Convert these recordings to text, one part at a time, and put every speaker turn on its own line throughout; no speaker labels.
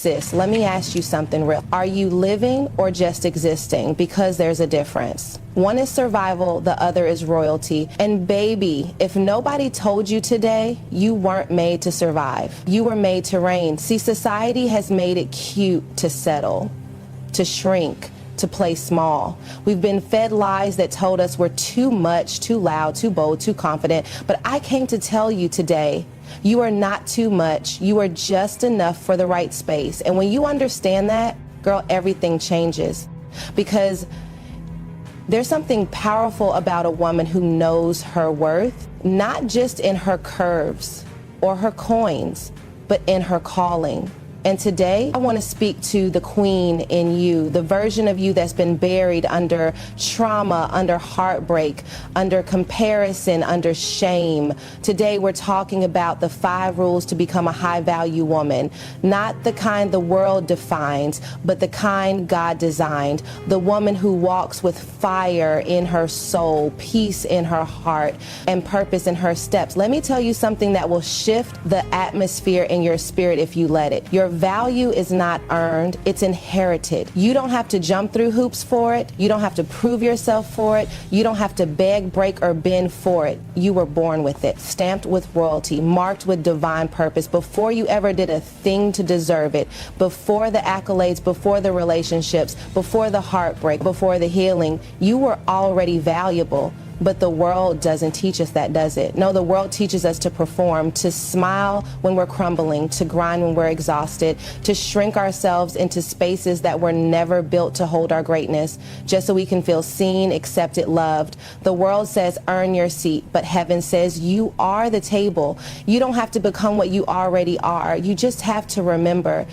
sis, let me ask you something real. Are you living or just existing? Because there's a difference. One is survival, the other is royalty. And baby, if nobody told you today, you weren't made to survive. You were made to reign. See, society has made it cute to settle, to shrink, to play small. We've been fed lies that told us we're too much, too loud, too bold, too confident. But I came to tell you today, you are not too much. You are just enough for the right space. And when you understand that, girl, everything changes. Because there's something powerful about a woman who knows her worth, not just in her curves or her coins, but in her calling. And today, I want to speak to the queen in you, the version of you that's been buried under trauma, under heartbreak, under comparison, under shame. Today, we're talking about the 5 rules to become a high-value woman. Not the kind the world defines, but the kind God designed. The woman who walks with fire in her soul, peace in her heart, and purpose in her steps. Let me tell you something that will shift the atmosphere in your spirit if you let it. Your value is not earned, it's inherited. You don't have to jump through hoops for it. You don't have to prove yourself for it. You don't have to beg, break, or bend for it. You were born with it, stamped with royalty, marked with divine purpose before you ever did a thing to deserve it, before the accolades, before the relationships, before the heartbreak, before the healing. You were already valuable. But the world doesn't teach us that, does it? No, the world teaches us to perform, to smile when we're crumbling, to grind when we're exhausted, to shrink ourselves into spaces that were never built to hold our greatness, just so we can feel seen, accepted, loved. The world says earn your seat, but heaven says you are the table. You don't have to become what you already are. You just have to remember.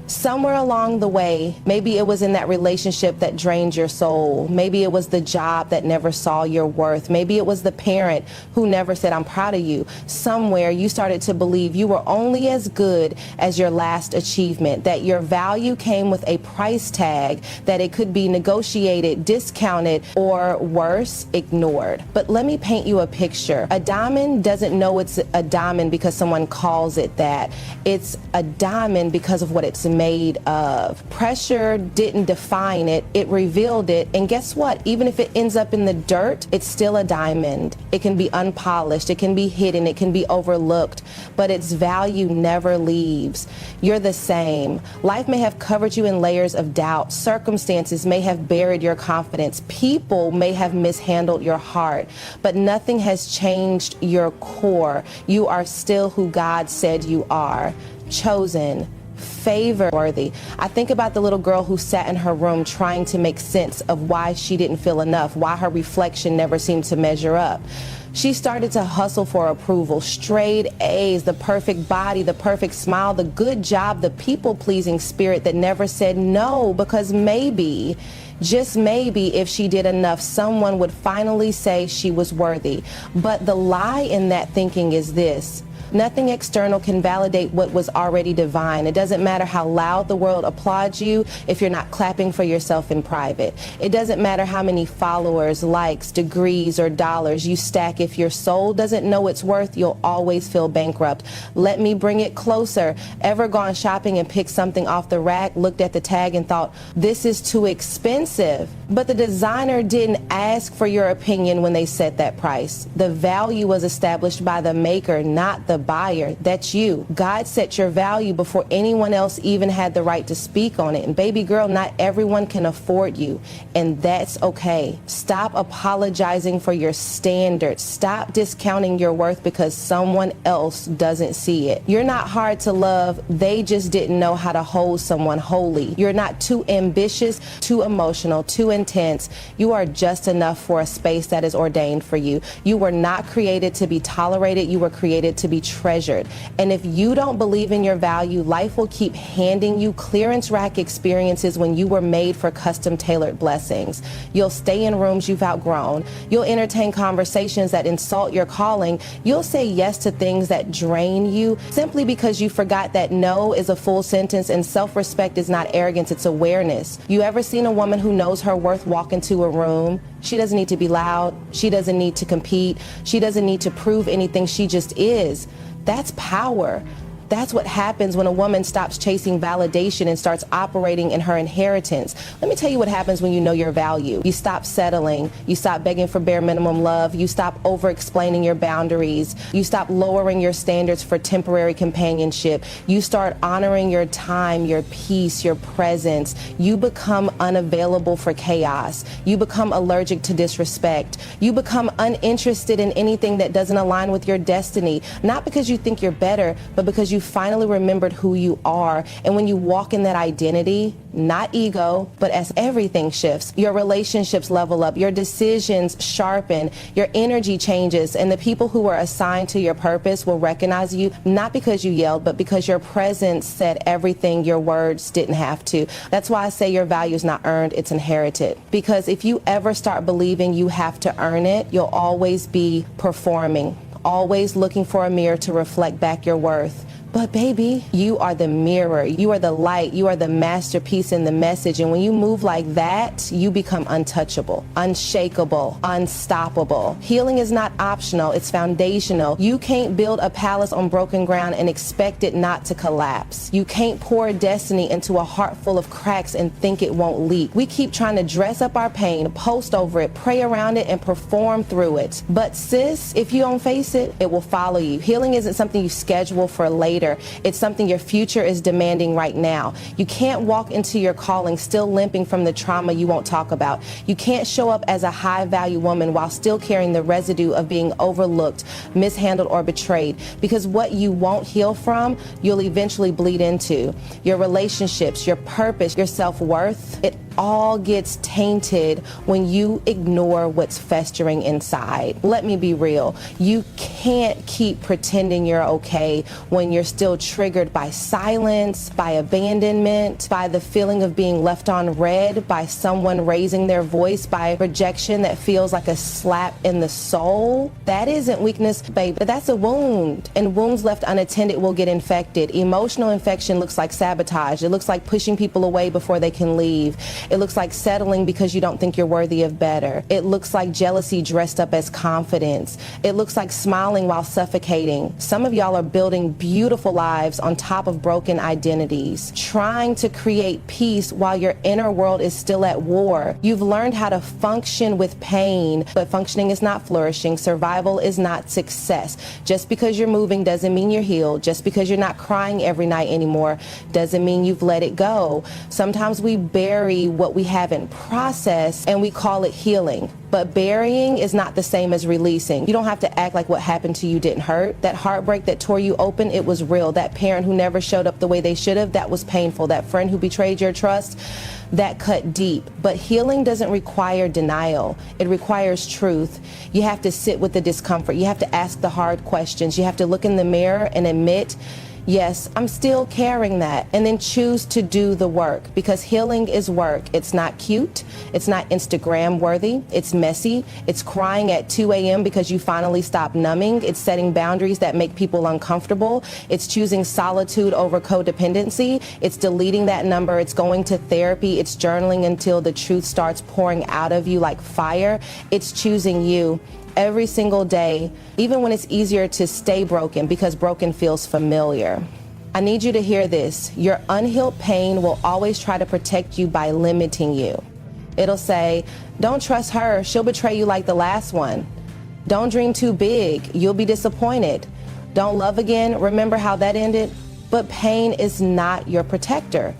Somewhere along the way, maybe it was in that relationship that drained your soul. Maybe it was the job that never saw your worth. Maybe it was the parent who never said, I'm proud of you. Somewhere you started to believe you were only as good as your last achievement, that your value came with a price tag, that it could be negotiated, discounted, or worse, ignored. But let me paint you a picture. A diamond doesn't know it's a diamond because someone calls it that. It's a diamond because of what it's made of. Pressure didn't define it, it revealed it. And guess what? Even if it ends up in the dirt, it's still a diamond. It can be unpolished, it can be hidden, it can be overlooked, but its value never leaves. You're the same. Life may have covered you in layers of doubt. Circumstances may have buried your confidence. People may have mishandled your heart, but nothing has changed your core. You are still who God said you are. Chosen, favor worthy. I think about the little girl who sat in her room trying to make sense of why she didn't feel enough, why her reflection never seemed to measure up. She started to hustle for approval, straight A's, the perfect body, the perfect smile, the good job, the people-pleasing spirit that never said no, because maybe, just maybe, if she did enough, someone would finally say she was worthy. But the lie in that thinking is this: nothing external can validate what was already divine. It doesn't matter how loud the world applauds you if you're not clapping for yourself in private. It doesn't matter how many followers, likes, degrees, or dollars you stack. If your soul doesn't know its worth, you'll always feel bankrupt. Let me bring it closer. Ever gone shopping and picked something off the rack, looked at the tag and thought, this is too expensive? But the designer didn't ask for your opinion when they set that price. The value was established by the maker, not the buyer. That's you. God set your value before anyone else even had the right to speak on it. And baby girl, not everyone can afford you, and that's okay. Stop apologizing for your standards. Stop discounting your worth because someone else doesn't see it. You're not hard to love. They just didn't know how to hold someone holy. You're not too ambitious, too emotional, too intense. You are just enough for a space that is ordained for you. You were not created to be tolerated. You were created to be treasured. And if you don't believe in your value, life will keep handing you clearance rack experiences when you were made for custom tailored blessings. You'll stay in rooms you've outgrown. You'll entertain conversations that insult your calling. You'll say yes to things that drain you simply because you forgot that no is a full sentence and self-respect is not arrogance, it's awareness. You ever seen a woman who knows her worth walk into a room? She doesn't need to be loud. She doesn't need to compete. She doesn't need to prove anything. She just is. That's power. That's what happens when a woman stops chasing validation and starts operating in her inheritance. Let me tell you what happens when you know your value. You stop settling. You stop begging for bare minimum love. You stop over-explaining your boundaries. You stop lowering your standards for temporary companionship. You start honoring your time, your peace, your presence. You become unavailable for chaos. You become allergic to disrespect. You become uninterested in anything that doesn't align with your destiny, not because you think you're better, but because you finally remembered who you are. And when you walk in that identity, not ego, but as everything shifts, your relationships level up, your decisions sharpen, your energy changes, and the people who are assigned to your purpose will recognize you, not because you yelled, but because your presence said everything your words didn't have to. That's why I say your value is not earned, it's inherited. Because if you ever start believing you have to earn it, you'll always be performing, always looking for a mirror to reflect back your worth. But baby, you are the mirror, you are the light, you are the masterpiece in the message. And when you move like that, you become untouchable, unshakable, unstoppable. Healing is not optional, it's foundational. You can't build a palace on broken ground and expect it not to collapse. You can't pour destiny into a heart full of cracks and think it won't leak. We keep trying to dress up our pain, post over it, pray around it, and perform through it. But sis, if you don't face it, it will follow you. Healing isn't something you schedule for later. It's something your future is demanding right now. You can't walk into your calling still limping from the trauma you won't talk about. You can't show up as a high-value woman while still carrying the residue of being overlooked, mishandled, or betrayed. Because what you won't heal from, you'll eventually bleed into. Your relationships, your purpose, your self-worth, it all gets tainted when you ignore what's festering inside. Let me be real. You can't keep pretending you're okay when you're still triggered by silence, by abandonment, by the feeling of being left on red, by someone raising their voice, by rejection that feels like a slap in the soul. That isn't weakness, baby. That's a wound. And wounds left unattended will get infected. Emotional infection looks like sabotage. It looks like pushing people away before they can leave. It looks like settling because you don't think you're worthy of better. It looks like jealousy dressed up as confidence. It looks like smiling while suffocating. Some of y'all are building beautiful lives on top of broken identities, trying to create peace while your inner world is still at war. You've learned how to function with pain, but functioning is not flourishing. Survival is not success. Just because you're moving doesn't mean you're healed. Just because you're not crying every night anymore doesn't mean you've let it go. Sometimes we bury what we haven't processed and we call it healing. But burying is not the same as releasing. You don't have to act like what happened to you didn't hurt. That heartbreak that tore you open, it was real. That parent who never showed up the way they should have, that was painful. That friend who betrayed your trust, that cut deep. But healing doesn't require denial. It requires truth. You have to sit with the discomfort. You have to ask the hard questions. You have to look in the mirror and admit, yes, I'm still carrying that, and then choose to do the work, because healing is work. It's not cute. It's not Instagram worthy. It's messy. It's crying at 2 a.m. because you finally stop numbing. It's setting boundaries that make people uncomfortable. It's choosing solitude over codependency. It's deleting that number. It's going to therapy. It's journaling until the truth starts pouring out of you like fire. It's choosing you every single day, even when it's easier to stay broken because broken feels familiar. I need you to hear this. Your unhealed pain will always try to protect you by limiting you. It'll say, don't trust her, she'll betray you like the last one. Don't dream too big, you'll be disappointed. Don't love again, remember how that ended? But pain is not your protector.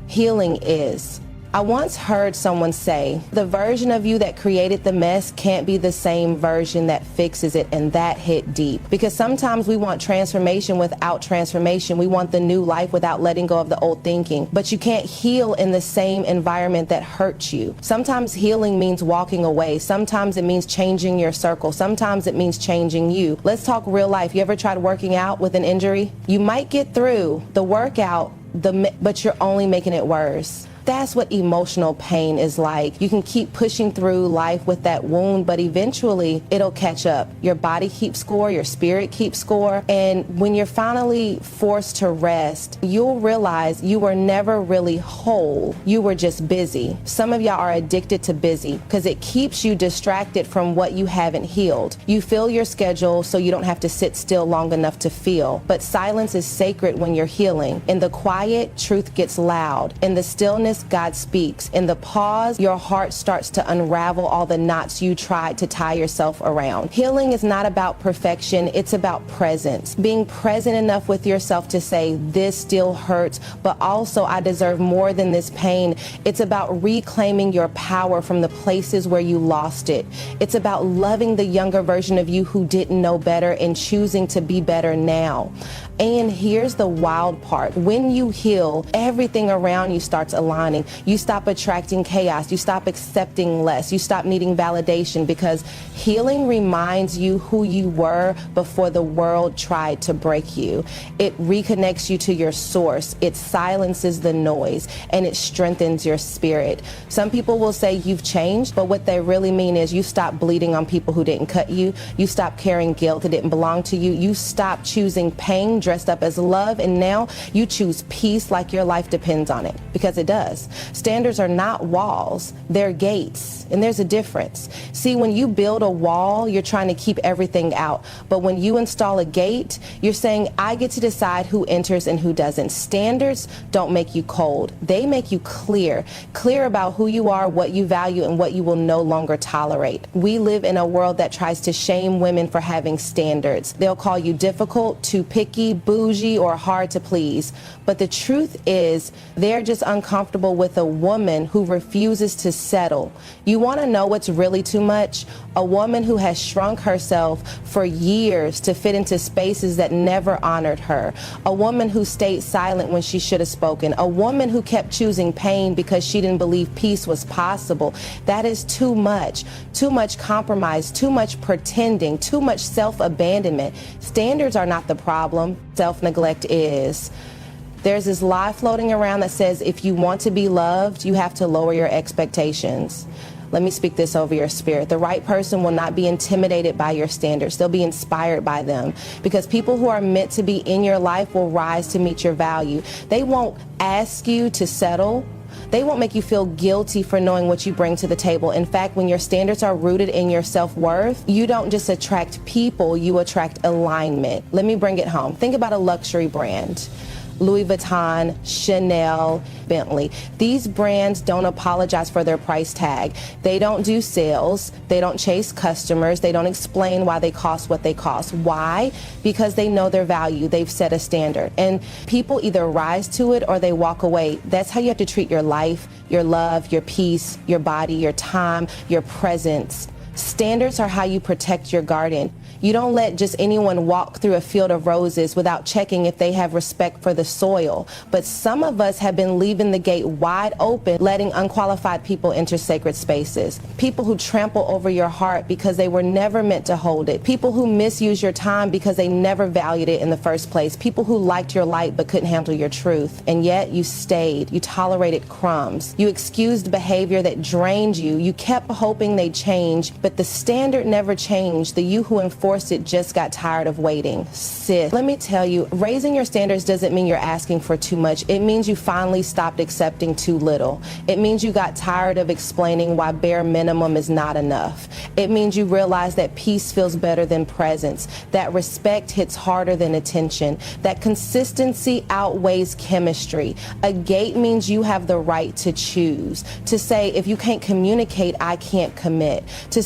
Healing is. I once heard someone say, the version of you that created the mess can't be the same version that fixes it, and that hit deep. Because sometimes we want transformation without transformation. We want the new life without letting go of the old thinking. But you can't heal in the same environment that hurts you. Sometimes healing means walking away. Sometimes it means changing your circle. Sometimes it means changing you. Let's talk real life. You ever tried working out with an injury? You might get through the workout, but you're only making it worse. That's what emotional pain is like. You can keep pushing through life with that wound, but eventually it'll catch up. Your body keeps score, your spirit keeps score, and when you're finally forced to rest, you'll realize you were never really whole. You were just busy. Some of y'all are addicted to busy because it keeps you distracted from what you haven't healed. You fill your schedule so you don't have to sit still long enough to feel. But silence is sacred when you're healing. In the quiet, truth gets loud. In the stillness, God speaks. In the pause, your heart starts to unravel all the knots you tried to tie yourself around. Healing is not about perfection, it's about presence. Being present enough with yourself to say, this still hurts, but also I deserve more than this pain. It's about reclaiming your power from the places where you lost it. It's about loving the younger version of you who didn't know better and choosing to be better now. And here's the wild part. When you heal, everything around you starts aligning. You stop attracting chaos. You stop accepting less. You stop needing validation because healing reminds you who you were before the world tried to break you. It reconnects you to your source. It silences the noise and it strengthens your spirit. Some people will say you've changed, but what they really mean is you stop bleeding on people who didn't cut you. You stop carrying guilt that didn't belong to you. You stop choosing pain dressed up as love, and now you choose peace like your life depends on it, because it does. Standards are not walls, they're gates, and there's a difference. See, when you build a wall, you're trying to keep everything out, but when you install a gate, you're saying, I get to decide who enters and who doesn't. Standards don't make you cold, they make you clear about who you are, what you value, and what you will no longer tolerate. We live in a world that tries to shame women for having standards. They'll call you difficult, too picky, bougie, or hard to please. But the truth is, they're just uncomfortable with a woman who refuses to settle. You want to know what's really too much? A woman who has shrunk herself for years to fit into spaces that never honored her. A woman who stayed silent when she should have spoken. A woman who kept choosing pain because she didn't believe peace was possible. That is too much. Too much compromise, too much pretending, too much self-abandonment. Standards are not the problem. Self-neglect is. There's this lie floating around that says if you want to be loved, you have to lower your expectations. Let me speak this over your spirit. The right person will not be intimidated by your standards. They'll be inspired by them, because people who are meant to be in your life will rise to meet your value. They won't ask you to settle. They won't make you feel guilty for knowing what you bring to the table. In fact, when your standards are rooted in your self-worth, you don't just attract people, you attract alignment. Let me bring it home. Think about a luxury brand. Louis Vuitton, Chanel, Bentley. These brands don't apologize for their price tag. They don't do sales. They don't chase customers. They don't explain why they cost what they cost. Why? Because they know their value. They've set a standard. And people either rise to it or they walk away. That's how you have to treat your life, your love, your peace, your body, your time, your presence. Standards are how you protect your garden. You don't let just anyone walk through a field of roses without checking if they have respect for the soil. But some of us have been leaving the gate wide open, letting unqualified people enter sacred spaces. People who trample over your heart because they were never meant to hold it. People who misuse your time because they never valued it in the first place. People who liked your light but couldn't handle your truth. And yet you stayed. You tolerated crumbs. You excused behavior that drained you. You kept hoping they'd change, but the standard never changed. The you who enforced it just got tired of waiting. Sis, let me tell you, raising your standards doesn't mean you're asking for too much. It means you finally stopped accepting too little. It means you got tired of explaining why bare minimum is not enough. It means you realize that peace feels better than presence, that respect hits harder than attention, that consistency outweighs chemistry. A gate means you have the right to choose, to say, if you can't communicate, I can't commit.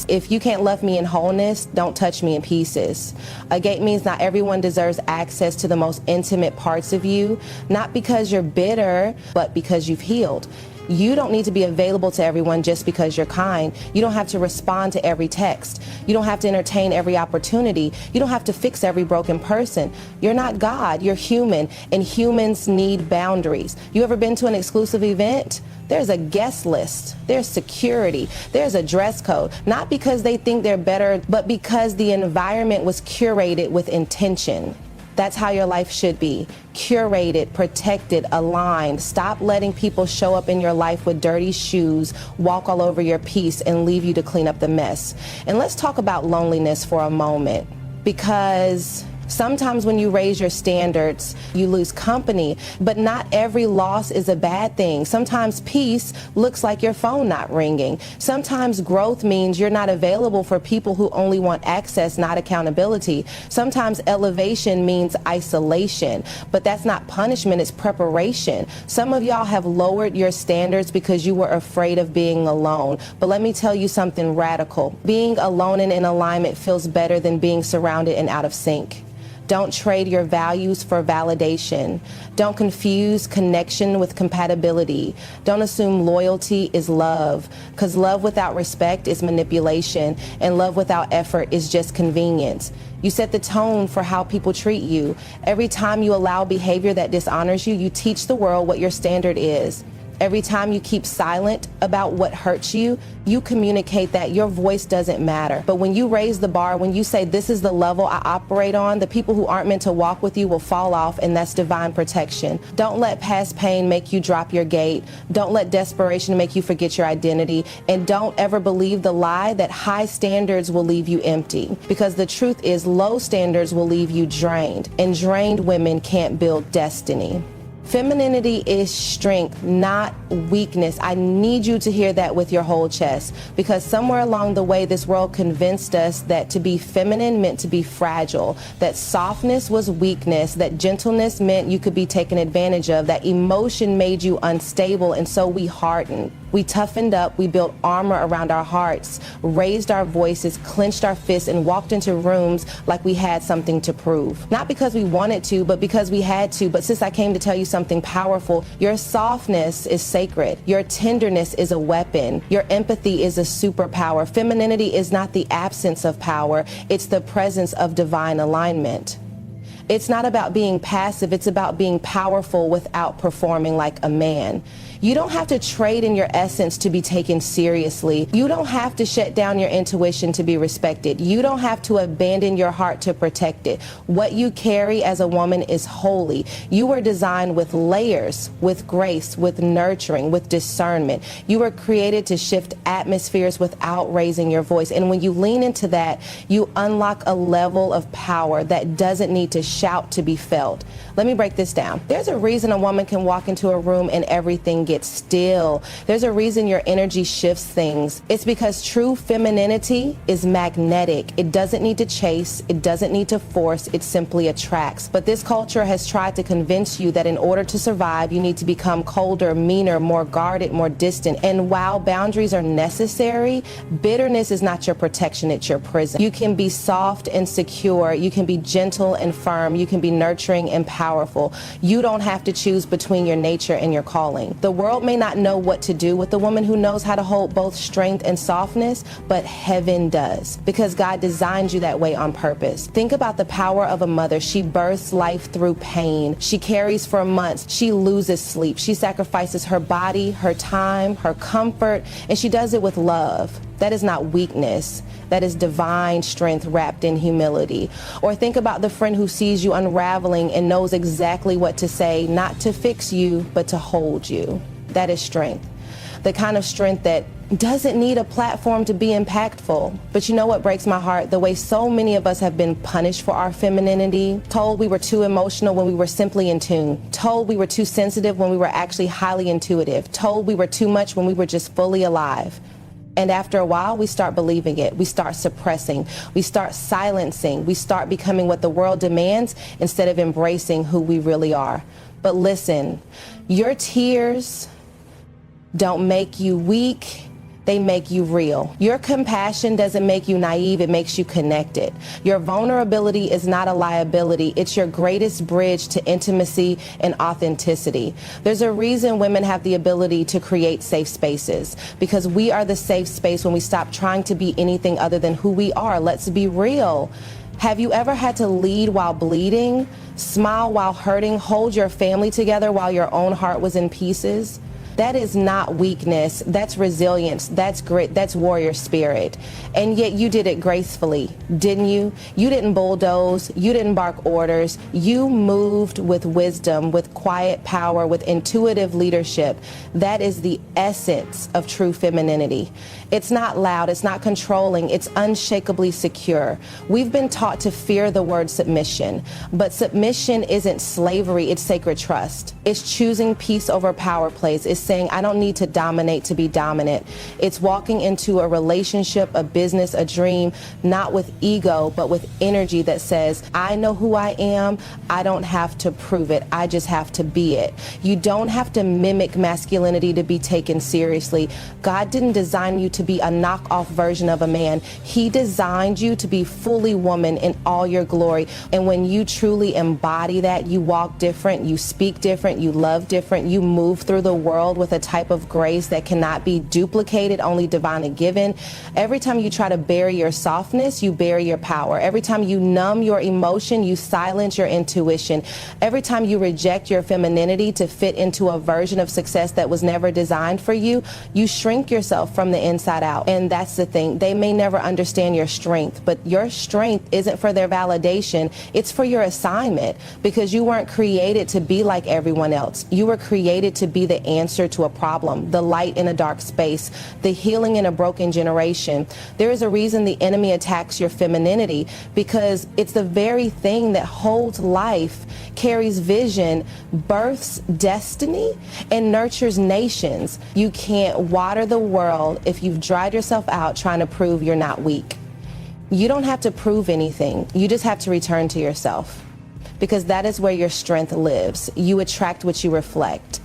If you can't love me in wholeness, don't touch me in pieces. A gate means not everyone deserves access to the most intimate parts of you, not because you're bitter, but because you've healed. You don't need to be available to everyone just because you're kind. You don't have to respond to every text. You don't have to entertain every opportunity. You don't have to fix every broken person. You're not God, you're human, and humans need boundaries. You ever been to an exclusive event? There's a guest list, there's security, there's a dress code, not because they think they're better, but because the environment was curated with intention. That's how your life should be. Curated, protected, aligned. Stop letting people show up in your life with dirty shoes, walk all over your peace, and leave you to clean up the mess. And let's talk about loneliness for a moment, because sometimes when you raise your standards, you lose company, but not every loss is a bad thing. Sometimes peace looks like your phone not ringing. Sometimes growth means you're not available for people who only want access, not accountability. Sometimes elevation means isolation, but that's not punishment, it's preparation. Some of y'all have lowered your standards because you were afraid of being alone. But let me tell you something radical. Being alone and in alignment feels better than being surrounded and out of sync. Don't trade your values for validation. Don't confuse connection with compatibility. Don't assume loyalty is love, because love without respect is manipulation, and love without effort is just convenience. You set the tone for how people treat you. Every time you allow behavior that dishonors you, you teach the world what your standard is. Every time you keep silent about what hurts you, you communicate that your voice doesn't matter. But when you raise the bar, when you say this is the level I operate on, the people who aren't meant to walk with you will fall off, and that's divine protection. Don't let past pain make you drop your gate. Don't let desperation make you forget your identity. And don't ever believe the lie that high standards will leave you empty. Because the truth is, low standards will leave you drained, and drained women can't build destiny. Femininity is strength, not weakness. I need you to hear that with your whole chest, because somewhere along the way, this world convinced us that to be feminine meant to be fragile, that softness was weakness, that gentleness meant you could be taken advantage of, that emotion made you unstable, and so we hardened. We toughened up, we built armor around our hearts, raised our voices, clenched our fists, and walked into rooms like we had something to prove. Not because we wanted to, but because we had to. But sis, I came to tell you something powerful. Your softness is sacred. Your tenderness is a weapon. Your empathy is a superpower. Femininity is not the absence of power. It's the presence of divine alignment. It's not about being passive. It's about being powerful without performing like a man. You don't have to trade in your essence to be taken seriously. You don't have to shut down your intuition to be respected. You don't have to abandon your heart to protect it. What you carry as a woman is holy. You were designed with layers, with grace, with nurturing, with discernment. You were created to shift atmospheres without raising your voice. And when you lean into that, you unlock a level of power that doesn't need to shout to be felt. Let me break this down. There's a reason a woman can walk into a room and everything gets still. There's a reason your energy shifts things. It's because true femininity is magnetic. It doesn't need to chase. It doesn't need to force. It simply attracts. But this culture has tried to convince you that in order to survive, you need to become colder, meaner, more guarded, more distant. And while boundaries are necessary, bitterness is not your protection, it's your prison. You can be soft and secure. You can be gentle and firm. You can be nurturing and powerful. You don't have to choose between your nature and your calling. The world may not know what to do with the woman who knows how to hold both strength and softness, but heaven does, because God designed you that way on purpose. Think about the power of a mother. She births life through pain. She carries for months. She loses sleep. She sacrifices her body, her time, her comfort, and she does it with love. That is not weakness. That is divine strength wrapped in humility. Or think about the friend who sees you unraveling and knows exactly what to say, not to fix you, but to hold you. That is strength. The kind of strength that doesn't need a platform to be impactful. But you know what breaks my heart? The way so many of us have been punished for our femininity, told we were too emotional when we were simply in tune, told we were too sensitive when we were actually highly intuitive, told we were too much when we were just fully alive. And after a while, we start believing it. We start suppressing. We start silencing. We start becoming what the world demands instead of embracing who we really are. But listen, your tears don't make you weak. They make you real. Your compassion doesn't make you naive, it makes you connected. Your vulnerability is not a liability, it's your greatest bridge to intimacy and authenticity. There's a reason women have the ability to create safe spaces, because we are the safe space when we stop trying to be anything other than who we are. Let's be real. Have you ever had to lead while bleeding, smile while hurting, hold your family together while your own heart was in pieces? That is not weakness. That's resilience. That's grit. That's warrior spirit. And yet you did it gracefully, didn't you? You didn't bulldoze. You didn't bark orders. You moved with wisdom, with quiet power, with intuitive leadership. That is the essence of true femininity. It's not loud. It's not controlling. It's unshakably secure. We've been taught to fear the word submission, but submission isn't slavery. It's sacred trust. It's choosing peace over power plays. It's saying, I don't need to dominate to be dominant. It's walking into a relationship, a business, a dream, not with ego, but with energy that says, I know who I am. I don't have to prove it. I just have to be it. You don't have to mimic masculinity to be taken seriously. God didn't design you to be a knockoff version of a man. He designed you to be fully woman in all your glory. And when you truly embody that, you walk different, you speak different, you love different, you move through the world with a type of grace that cannot be duplicated, only divinely given. Every time you try to bury your softness, you bury your power. Every time you numb your emotion, you silence your intuition. Every time you reject your femininity to fit into a version of success that was never designed for you, you shrink yourself from the inside out. And that's the thing. They may never understand your strength, but your strength isn't for their validation. It's for your assignment, because you weren't created to be like everyone else. You were created to be the answer to a problem, the light in a dark space, the healing in a broken generation. There is a reason the enemy attacks your femininity, because it's the very thing that holds life, carries vision, births destiny, and nurtures nations. You can't water the world if you've dried yourself out trying to prove you're not weak. You don't have to prove anything. You just have to return to yourself, because that is where your strength lives. You attract what you reflect.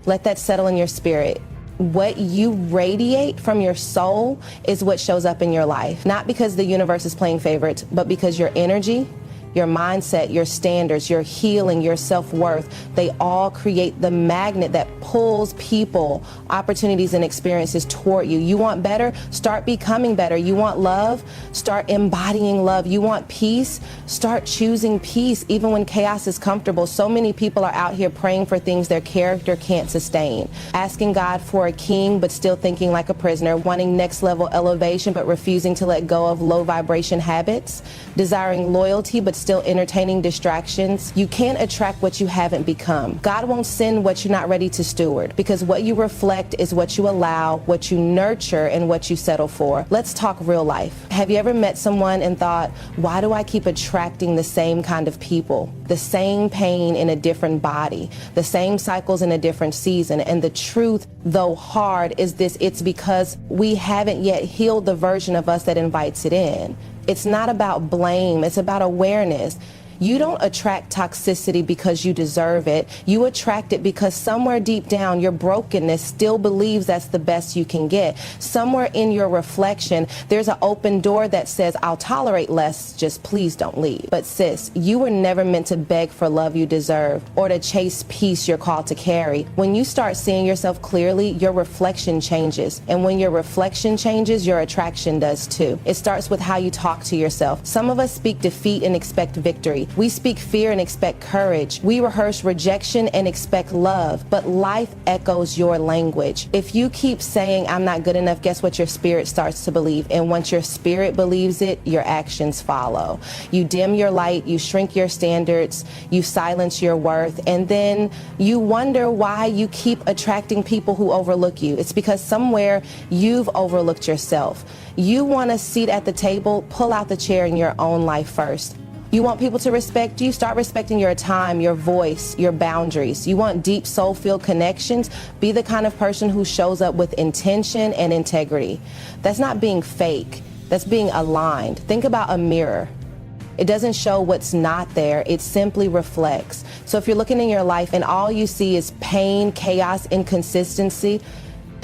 Let that settle in your spirit. What you radiate from your soul is what shows up in your life. Not because the universe is playing favorites, but because your energy, your mindset, your standards, your healing, your self-worth, they all create the magnet that pulls people, opportunities, and experiences toward you. You want better? Start becoming better. You want love? Start embodying love. You want peace? Start choosing peace, even when chaos is comfortable. So many people are out here praying for things their character can't sustain, asking God for a king, but still thinking like a prisoner, wanting next level elevation, but refusing to let go of low vibration habits, desiring loyalty, but still entertaining distractions. You can't attract what you haven't become. God won't send what you're not ready to steward, because what you reflect is what you allow, what you nurture, and what you settle for. Let's talk real life. Have you ever met someone and thought, why do I keep attracting the same kind of people, the same pain in a different body, the same cycles in a different season? And the truth, though hard, is this: it's because we haven't yet healed the version of us that invites it in. It's not about blame. It's about awareness. You don't attract toxicity because you deserve it. You attract it because somewhere deep down, your brokenness still believes that's the best you can get. Somewhere in your reflection, there's an open door that says, I'll tolerate less, just please don't leave. But sis, you were never meant to beg for love you deserved, or to chase peace you're called to carry. When you start seeing yourself clearly, your reflection changes. And when your reflection changes, your attraction does too. It starts with how you talk to yourself. Some of us speak defeat and expect victory. We speak fear and expect courage. We rehearse rejection and expect love. But life echoes your language. If you keep saying, I'm not good enough, guess what your spirit starts to believe? And once your spirit believes it, your actions follow. You dim your light, you shrink your standards, you silence your worth, and then you wonder why you keep attracting people who overlook you. It's because somewhere you've overlooked yourself. You want a seat at the table, pull out the chair in your own life first. You want people to respect you? Start respecting your time, your voice, your boundaries. You want deep soul-filled connections? Be the kind of person who shows up with intention and integrity. That's not being fake. That's being aligned. Think about a mirror. It doesn't show what's not there. It simply reflects. So if you're looking in your life and all you see is pain, chaos, inconsistency,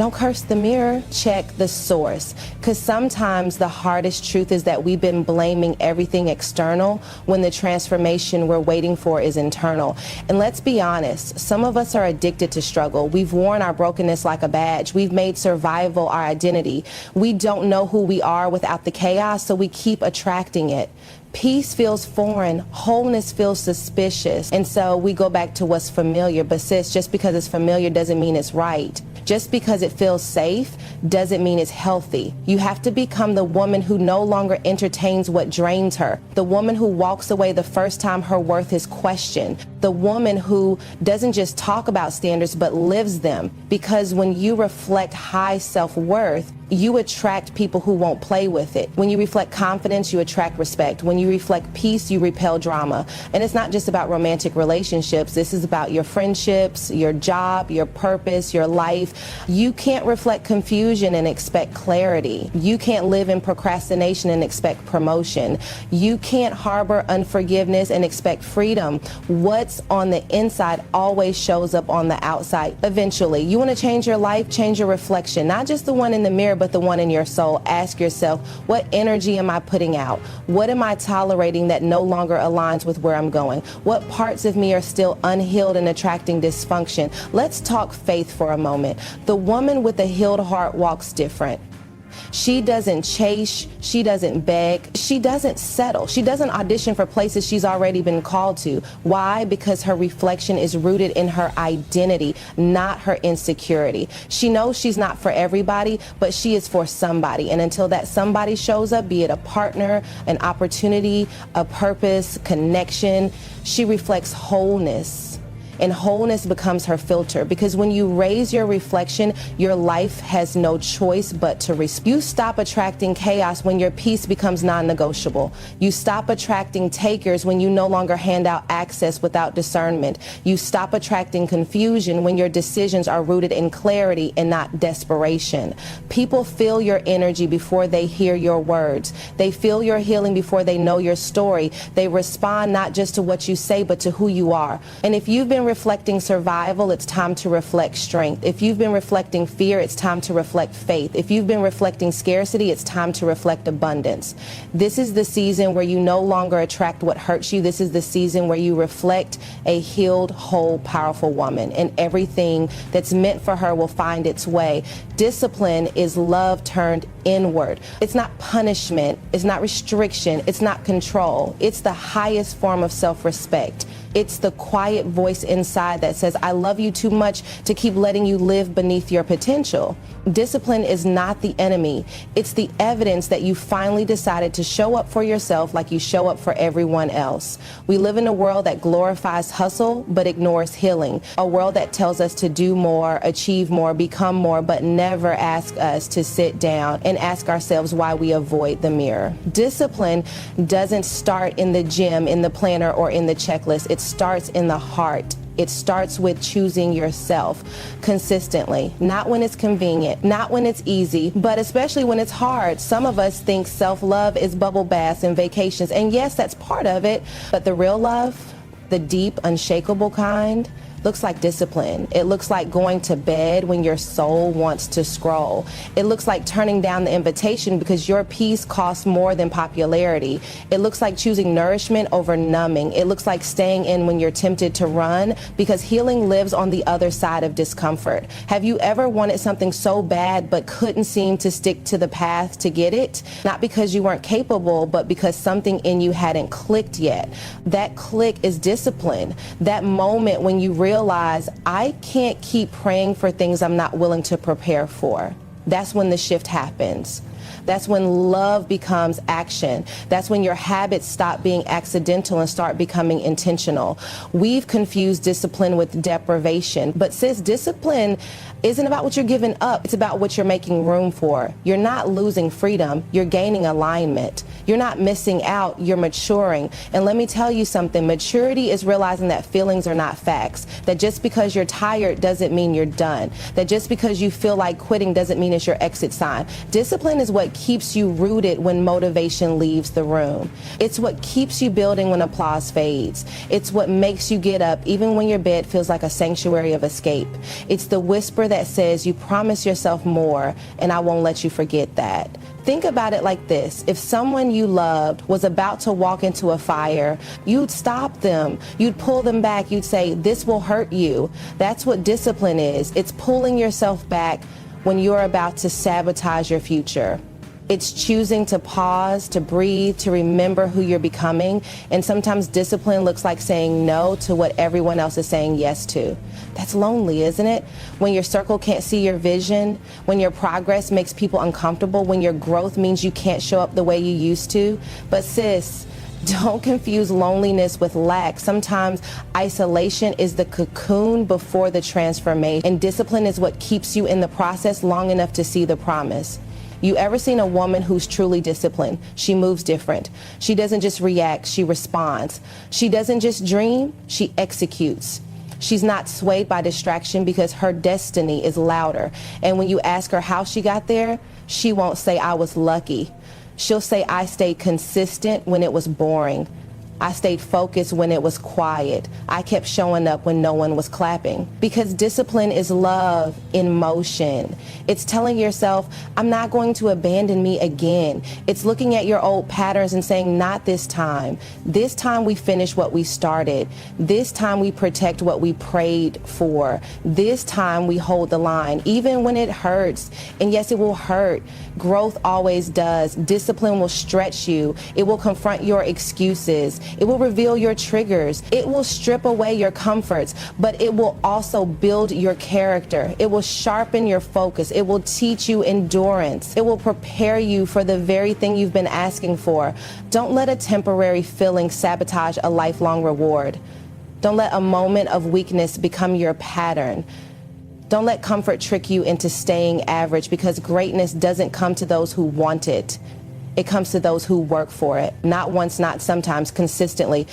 Don't curse the mirror, check the source. Because sometimes the hardest truth is that we've been blaming everything external when the transformation we're waiting for is internal. And let's be honest, some of us are addicted to struggle. We've worn our brokenness like a badge. We've made survival our identity. We don't know who we are without the chaos, so we keep attracting it. Peace feels foreign, wholeness feels suspicious, and so we go back to what's familiar. But sis, just because it's familiar doesn't mean it's right. Just because it feels safe doesn't mean it's healthy. You have to become the woman who no longer entertains what drains her, the woman who walks away the first time her worth is questioned, the woman who doesn't just talk about standards but lives them. Because when you reflect high self-worth, you attract people who won't play with it. When you reflect confidence, you attract respect. When you reflect peace, you repel drama. And it's not just about romantic relationships. This is about your friendships, your job, your purpose, your life. You can't reflect confusion and expect clarity. You can't live in procrastination and expect promotion. You can't harbor unforgiveness and expect freedom. What's on the inside always shows up on the outside eventually. You want to change your life, change your reflection, not just the one in the mirror, but the one in your soul. Ask yourself, what energy am I putting out? What am I tolerating that no longer aligns with where I'm going? What parts of me are still unhealed and attracting dysfunction? Let's talk faith for a moment. The woman with a healed heart walks different. She doesn't chase, she doesn't beg, she doesn't settle. She doesn't audition for places she's already been called to. Why? Because her reflection is rooted in her identity, not her insecurity. She knows she's not for everybody, but she is for somebody. And until that somebody shows up, be it a partner, an opportunity, a purpose, connection, she reflects wholeness. And wholeness becomes her filter, because when you raise your reflection, your life has no choice but to respond. You stop attracting chaos when your peace becomes non-negotiable. You stop attracting takers when you no longer hand out access without discernment. You stop attracting confusion when your decisions are rooted in clarity and not desperation. People feel your energy before they hear your words. They feel your healing before they know your story. They respond not just to what you say, but to who you are. And if you've been reflecting survival, it's time to reflect strength. If you've been reflecting fear, it's time to reflect faith. If you've been reflecting scarcity, it's time to reflect abundance. This is the season where you no longer attract what hurts you. This is the season where you reflect a healed, whole, powerful woman, and everything that's meant for her will find its way. Discipline is love turned inward. It's not punishment. It's not restriction. It's not control. It's the highest form of self-respect. It's the quiet voice inside that says, I love you too much to keep letting you live beneath your potential. Discipline is not the enemy. It's the evidence that you finally decided to show up for yourself like you show up for everyone else. We live in a world that glorifies hustle but ignores healing. A world that tells us to do more, achieve more, become more, but never ask us to sit down and ask ourselves why we avoid the mirror. Discipline doesn't start in the gym, in the planner, or in the checklist. It starts in the heart. It starts with choosing yourself consistently, not when it's convenient, not when it's easy, but especially when it's hard. Some of us think self-love is bubble baths and vacations, and yes, that's part of it, but the real love, the deep, unshakable kind, looks like discipline. It looks like going to bed when your soul wants to scroll. It looks like turning down the invitation because your peace costs more than popularity. It looks like choosing nourishment over numbing. It looks like staying in when you're tempted to run, because healing lives on the other side of discomfort. Have you ever wanted something so bad but couldn't seem to stick to the path to get it? Not because you weren't capable, but because something in you hadn't clicked yet. That click is discipline. That moment when you realize, I can't keep praying for things I'm not willing to prepare for. That's when the shift happens. That's when love becomes action. That's when your habits stop being accidental and start becoming intentional. We've confused discipline with deprivation, but sis, discipline isn't about what you're giving up. It's about what you're making room for. You're not losing freedom. You're gaining alignment. You're not missing out. You're maturing. And let me tell you something. Maturity is realizing that feelings are not facts. That just because you're tired doesn't mean you're done. That just because you feel like quitting doesn't mean it's your exit sign. Discipline is is what keeps you rooted when motivation leaves the room. It's what keeps you building when applause fades. It's what makes you get up even when your bed feels like a sanctuary of escape. It's the whisper that says you promise yourself more, and I won't let you forget that. Think about it like this. If someone you loved was about to walk into a fire, you'd stop them. You'd pull them back. You'd say, this will hurt you. That's what discipline is. It's pulling yourself back when you're about to sabotage your future. It's choosing to pause, to breathe, to remember who you're becoming. And sometimes discipline looks like saying no to what everyone else is saying yes to. That's lonely, isn't it? When your circle can't see your vision, when your progress makes people uncomfortable, when your growth means you can't show up the way you used to. But sis, don't confuse loneliness with lack. Sometimes isolation is the cocoon before the transformation, and discipline is what keeps you in the process long enough to see the promise. You ever seen a woman who's truly disciplined? She moves different. She doesn't just react, she responds. She doesn't just dream, she executes. She's not swayed by distraction because her destiny is louder. And when you ask her how she got there, she won't say, I was lucky. She'll say, I stayed consistent when it was boring. I stayed focused when it was quiet. I kept showing up when no one was clapping. Because discipline is love in motion. It's telling yourself, I'm not going to abandon me again. It's looking at your old patterns and saying, not this time. This time we finish what we started. This time we protect what we prayed for. This time we hold the line, even when it hurts. And yes, it will hurt. Growth always does. Discipline will stretch you. It will confront your excuses. It will reveal your triggers. It will strip away your comforts, but it will also build your character. It will sharpen your focus. It will teach you endurance. It will prepare you for the very thing you've been asking for. Don't let a temporary feeling sabotage a lifelong reward. Don't let a moment of weakness become your pattern. Don't let comfort trick you into staying average, because greatness doesn't come to those who want it. It comes to those who work for it. Not once, not sometimes, consistently.